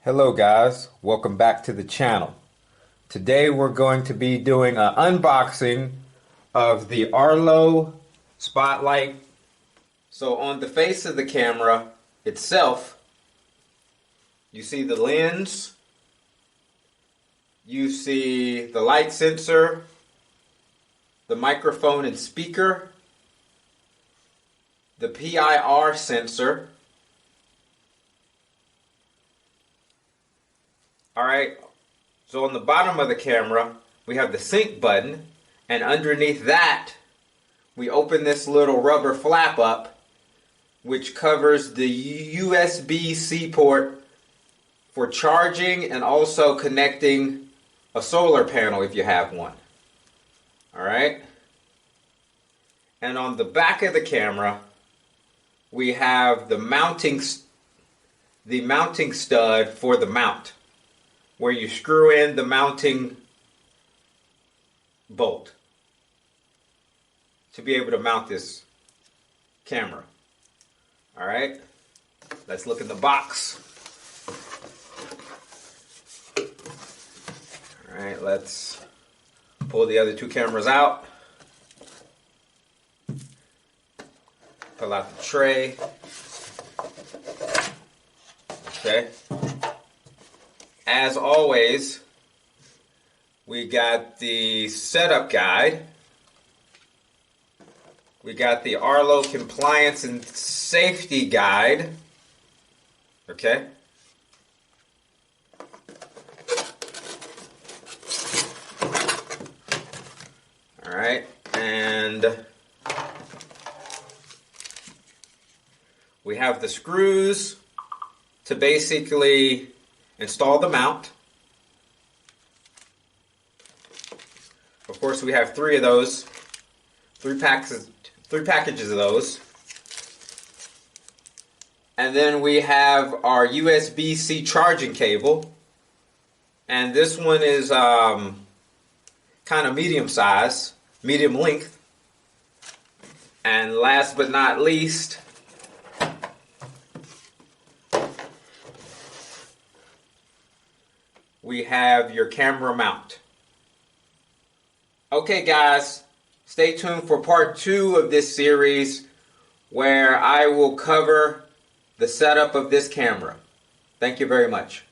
Hello guys, welcome back to the channel. Today we're going to be doing an unboxing of the Arlo Spotlight. So on the face of the camera itself, you see the lens, you see the light sensor, the microphone and speaker, the PIR sensor. Alright, so on the bottom of the camera, we have the sync button, and underneath that, we open this little rubber flap up, which covers the USB-C port for charging and also connecting a solar panel if you have one. Alright, and on the back of the camera, we have the mounting stud for the mount, where you screw in the mounting bolt to be able to mount this camera. All right, let's look in the box. All right, let's pull the other two cameras out. Pull out the tray. Okay. As always, we got the setup guide. We got the Arlo compliance and safety guide. Okay. All right, and we have the screws to basically install the mount. Of course, we have three of those, three packages of those. And then we have our USB-C charging cable. And this one is kind of medium size, medium length. And last but not least, we have your camera mount. Okay guys, stay tuned for part 2 of this series where I will cover the setup of this camera. Thank you very much.